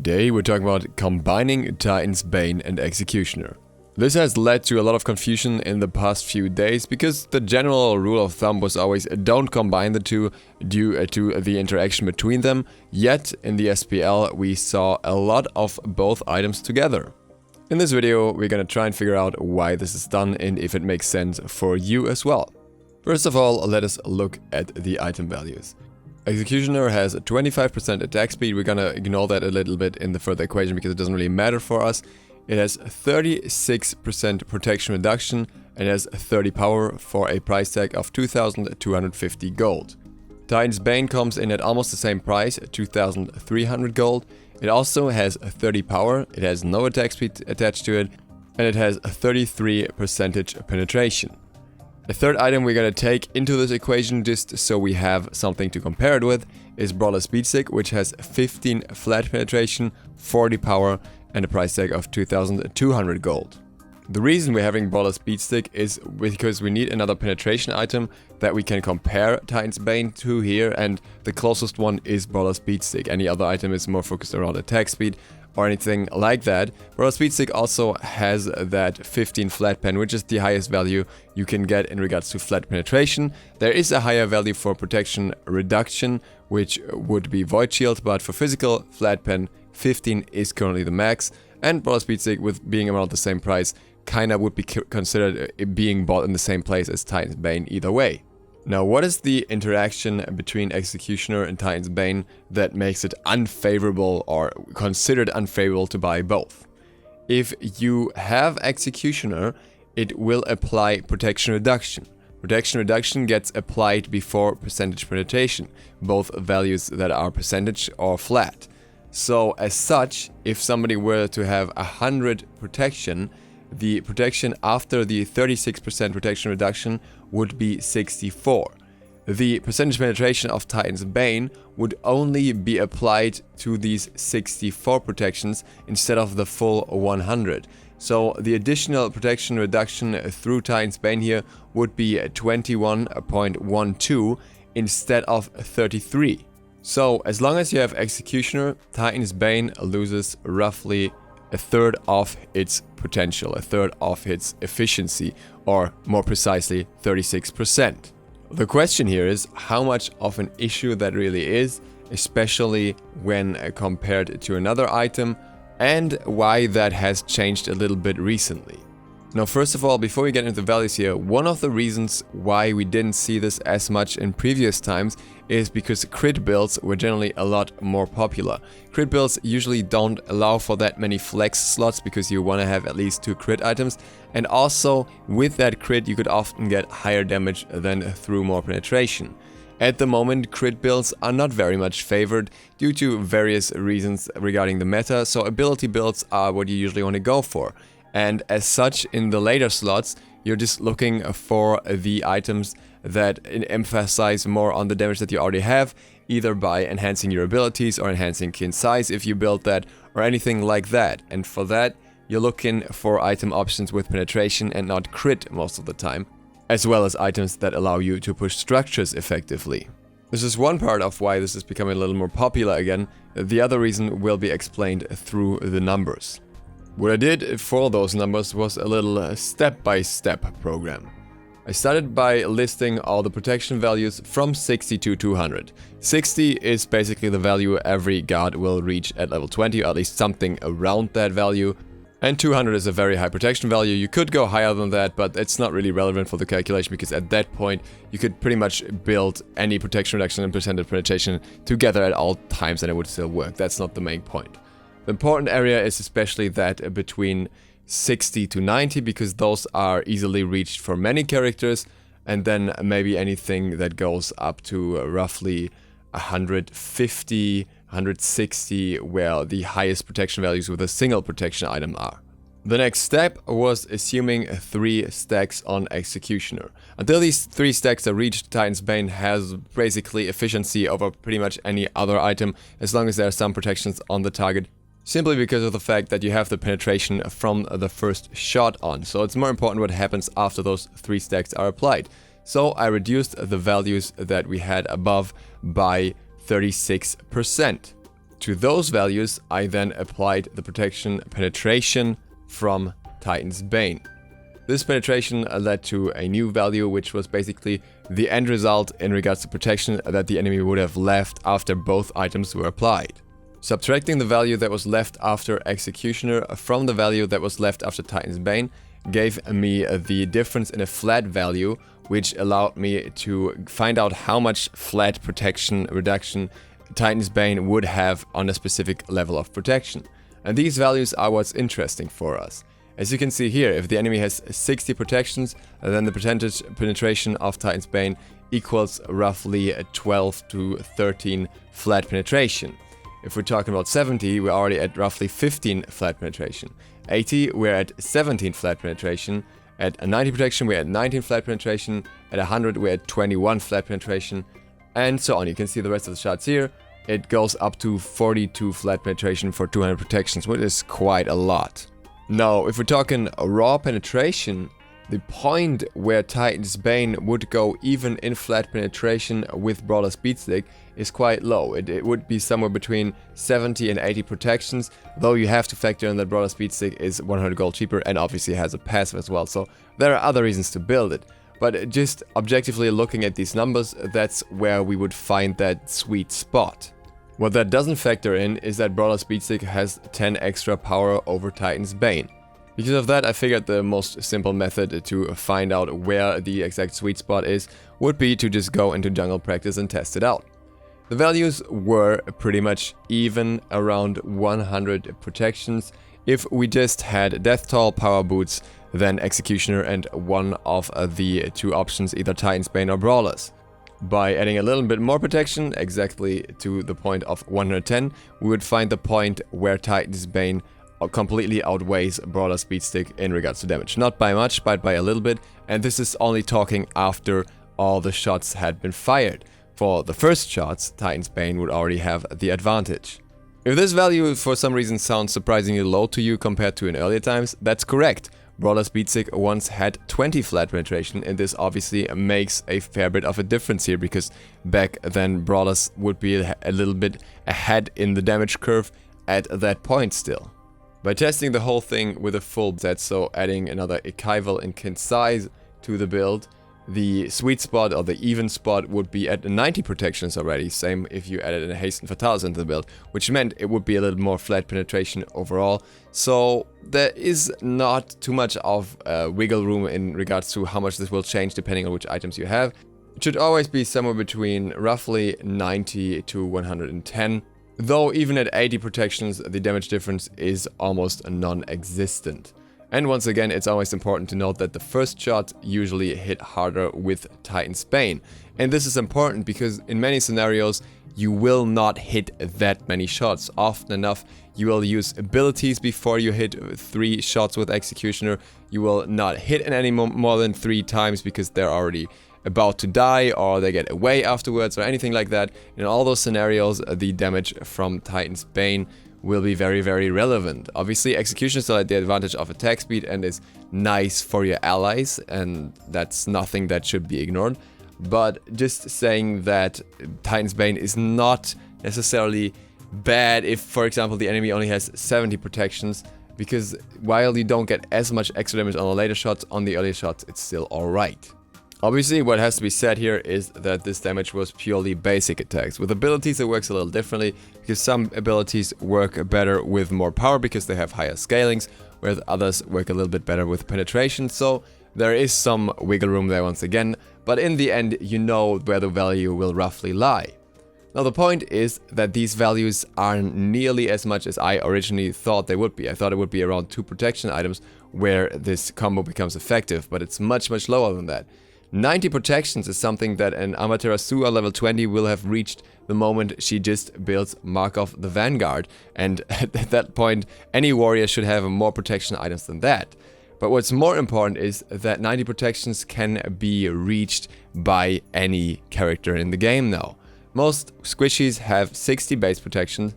Today we're talking about combining Titan's Bane and Executioner. This has led to a lot of confusion in the past few days because the general rule of thumb was always don't combine the two due to the interaction between them, yet in the SPL we saw a lot of both items together. In this video we're gonna try and figure out why this is done and if it makes sense for you as well. First of all, let us look at the item values. Executioner has 25% attack speed. We're gonna ignore that a little bit in the further equation because it doesn't really matter for us. It has 36% protection reduction and has 30 power for a price tag of 2,250 gold. Titan's Bane comes in at almost the same price, 2,300 gold. It also has 30 power, it has no attack speed attached to it, and it has 33% penetration. The third item we're going to take into this equation, just so we have something to compare it with, is Brawler Speed Stick, which has 15 flat penetration, 40 power, and a price tag of 2,200 gold. The reason we're having Brawler Speed Stick is because we need another penetration item that we can compare Titan's Bane to here, and the closest one is Brawler Speed Stick. Any other item is more focused around attack speed or anything like that. Brawler Speed Stick also has that 15 flat pen, which is the highest value you can get in regards to flat penetration. There is a higher value for protection reduction, which would be Void Shield, but for physical flat pen, 15 is currently the max. And Brawler Speed Stick, with being around the same price, kinda would be considered being bought in the same place as Titan's Bane either way. Now, what is the interaction between Executioner and Titan's Bane that makes it unfavorable or considered unfavorable to buy both? If you have Executioner, it will apply protection reduction. Protection reduction gets applied before percentage penetration, both values that are percentage or flat. So as such, if somebody were to have 100 protection, the protection after the 36% protection reduction would be 64. The percentage penetration of Titan's Bane would only be applied to these 64 protections instead of the full 100. So the additional protection reduction through Titan's Bane here would be 21.12 instead of 33. So as long as you have Executioner, Titan's Bane loses roughly a third of its potential, a third of its efficiency, or more precisely 36%. The question here is how much of an issue that really is, especially when compared to another item, and why that has changed a little bit recently. Now, first of all, before we get into the values here, one of the reasons why we didn't see this as much in previous times is because crit builds were generally a lot more popular. Crit builds usually don't allow for that many flex slots because you want to have at least 2 crit items, and also with that crit you could often get higher damage than through more penetration. At the moment, crit builds are not very much favored due to various reasons regarding the meta, so ability builds are what you usually want to go for. And as such, in the later slots, you're just looking for the items that emphasize more on the damage that you already have, either by enhancing your abilities or enhancing kin size if you build that, or anything like that. And for that, you're looking for item options with penetration and not crit most of the time, as well as items that allow you to push structures effectively. This is one part of why this is becoming a little more popular again. The other reason will be explained through the numbers. What I did for those numbers was a little step-by-step program. I started by listing all the protection values from 60 to 200. 60 is basically the value every god will reach at level 20, or at least something around that value. And 200 is a very high protection value. You could go higher than that, but it's not really relevant for the calculation because at that point you could pretty much build any protection reduction and percentage penetration together at all times and it would still work. That's not the main point. The important area is especially that between 60 to 90, because those are easily reached for many characters, and then maybe anything that goes up to roughly 150, 160, where the highest protection values with a single protection item are. The next step was assuming 3 stacks on Executioner. Until these 3 stacks are reached, Titan's Bane has basically efficiency over pretty much any other item, as long as there are some protections on the target, simply because of the fact that you have the penetration from the first shot on. So it's more important what happens after those 3 stacks are applied. So I reduced the values that we had above by 36%. To those values, I then applied the protection penetration from Titan's Bane. This penetration led to a new value, which was basically the end result in regards to protection that the enemy would have left after both items were applied. Subtracting the value that was left after Executioner from the value that was left after Titan's Bane gave me the difference in a flat value, which allowed me to find out how much flat protection reduction Titan's Bane would have on a specific level of protection. And these values are what's interesting for us. As you can see here, if the enemy has 60 protections, then the percentage penetration of Titan's Bane equals roughly 12 to 13 flat penetration. If we're talking about 70, we're already at roughly 15 flat penetration. 80, we're at 17 flat penetration. At 90 protection, we're at 19 flat penetration. At 100, we're at 21 flat penetration. And so on. You can see the rest of the shots here. It goes up to 42 flat penetration for 200 protections, which is quite a lot. Now, if we're talking raw penetration, the point where Titan's Bane would go even in flat penetration with Brawler Speedstick is quite low. It would be somewhere between 70 and 80 protections, though you have to factor in that Brawler Speedstick is 100 gold cheaper and obviously has a passive as well, so there are other reasons to build it. But just objectively looking at these numbers, that's where we would find that sweet spot. What that doesn't factor in is that Brawler Speedstick has 10 extra power over Titan's Bane. Because of that, I figured the most simple method to find out where the exact sweet spot is would be to just go into jungle practice and test it out. The values were pretty much even around 100 protections if we just had Death Toll, Power Boots, then Executioner and one of the two options, either Titan's Bane or Brawlers. By adding a little bit more protection, exactly to the point of 110, we would find the point where Titan's Bane completely outweighs Brawler Speedstick in regards to damage. Not by much, but by a little bit, and this is only talking after all the shots had been fired. For the first shots, Titan's Bane would already have the advantage. If this value for some reason sounds surprisingly low to you compared to in earlier times, that's correct. Brawler Speedstick once had 20 flat penetration, and this obviously makes a fair bit of a difference here, because back then Brawlers would be a little bit ahead in the damage curve at that point still. By testing the whole thing with a full set, so adding another Ekival and Kinsai's to the build, the sweet spot or the even spot would be at 90 protections already, same if you added a Hasten Fatalis into the build, which meant it would be a little more flat penetration overall. So there is not too much of wiggle room in regards to how much this will change depending on which items you have. It should always be somewhere between roughly 90 to 110. Though even at 80 protections, the damage difference is almost non-existent. And once again, it's always important to note that the first shot usually hit harder with Titan's Bane. And this is important because in many scenarios, you will not hit that many shots. Often enough, you will use abilities before you hit 3 shots with Executioner. You will not hit any more than 3 times because they're already about to die or they get away afterwards or anything like that. In all those scenarios, the damage from Titan's Bane will be very, very relevant. Obviously, Execution still at the advantage of attack speed and is nice for your allies, and that's nothing that should be ignored. But just saying that Titan's Bane is not necessarily bad if, for example, the enemy only has 70 protections, because while you don't get as much extra damage on the later shots, on the earlier shots, it's still alright. Obviously, what has to be said here is that this damage was purely basic attacks. With abilities, it works a little differently, because some abilities work better with more power because they have higher scalings, whereas others work a little bit better with penetration, so there is some wiggle room there once again, but in the end, you know where the value will roughly lie. Now, the point is that these values aren't nearly as much as I originally thought they would be. I thought it would be around 2 protection items where this combo becomes effective, but it's much, much lower than that. 90 protections is something that an Amaterasu on level 20 will have reached the moment she just builds Markov the Vanguard, and at that point any warrior should have more protection items than that. But what's more important is that 90 protections can be reached by any character in the game now. Most squishies have 60 base protection,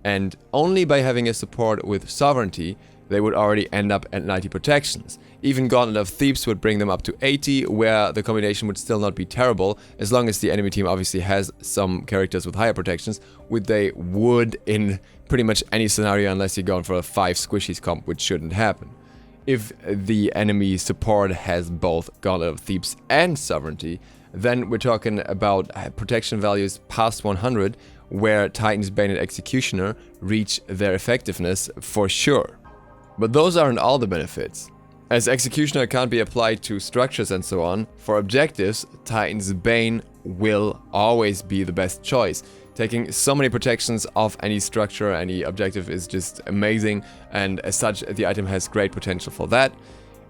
and only by having a support with Sovereignty they would already end up at 90 protections. Even Gauntlet of Thieves would bring them up to 80, where the combination would still not be terrible, as long as the enemy team obviously has some characters with higher protections, which they would in pretty much any scenario unless you're going for a 5 squishies comp, which shouldn't happen. If the enemy support has both Gauntlet of Thieves and Sovereignty, then we're talking about protection values past 100, where Titan's Bane and Executioner reach their effectiveness for sure. But those aren't all the benefits. As Executioner can't be applied to structures and so on, for objectives, Titan's Bane will always be the best choice. Taking so many protections off any structure, any objective is just amazing, and as such, the item has great potential for that.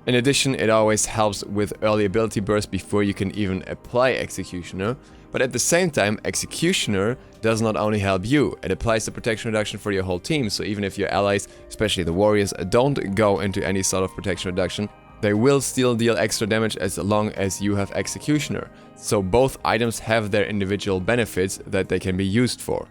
In addition, it always helps with early ability burst before you can even apply Executioner. But at the same time, Executioner does not only help you, it applies the protection reduction for your whole team, so even if your allies, especially the warriors, don't go into any sort of protection reduction, they will still deal extra damage as long as you have Executioner. So both items have their individual benefits that they can be used for.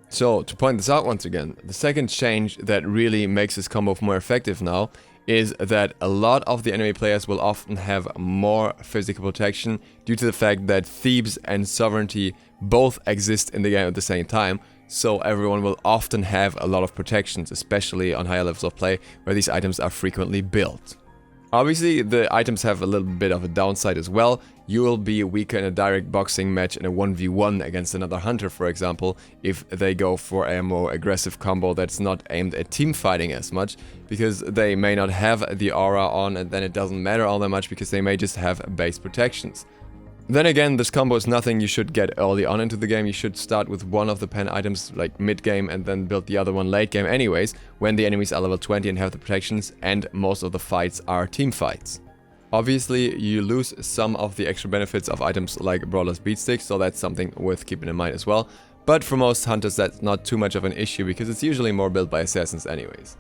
So to point this out once again, the second change that really makes this combo more effective now is that a lot of the enemy players will often have more physical protection due to the fact that Thieves and Sovereignty both exist in the game at the same time, so everyone will often have a lot of protections, especially on higher levels of play where these items are frequently built. Obviously, the items have a little bit of a downside as well. You will be weaker in a direct boxing match in a 1v1 against another hunter, for example, if they go for a more aggressive combo that's not aimed at team fighting as much, because they may not have the aura on, and then it doesn't matter all that much because they may just have base protections. Then again, this combo is nothing you should get early on into the game. You should start with one of the pen items like mid-game and then build the other one late-game anyways, when the enemies are level 20 and have the protections, and most of the fights are team fights. Obviously, you lose some of the extra benefits of items like Brawler's Beatstick, so that's something worth keeping in mind as well. But for most hunters, that's not too much of an issue because it's usually more built by assassins anyways.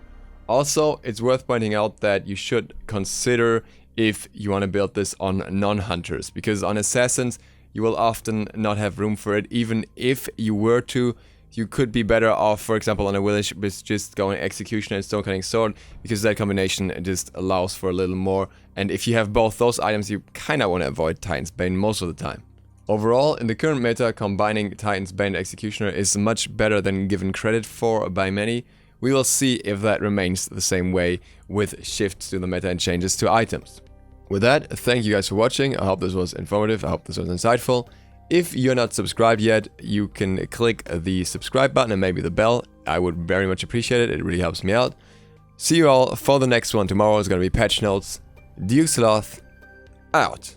Also, it's worth pointing out that you should consider if you want to build this on non-hunters, because on assassins you will often not have room for it. Even if you were to, you could be better off, for example, on a village with just going Executioner and Stone-Cutting Sword, because that combination just allows for a little more, and if you have both those items, you kinda want to avoid Titan's Bane most of the time. Overall, in the current meta, combining Titan's Bane and Executioner is much better than given credit for by many. We will see if that remains the same way with shifts to the meta and changes to items. With that, thank you guys for watching. I hope this was informative, I hope this was insightful. If you're not subscribed yet, you can click the subscribe button and maybe the bell. I would very much appreciate it, it really helps me out. See you all for the next one. Tomorrow is going to be patch notes. ZiSotto, out.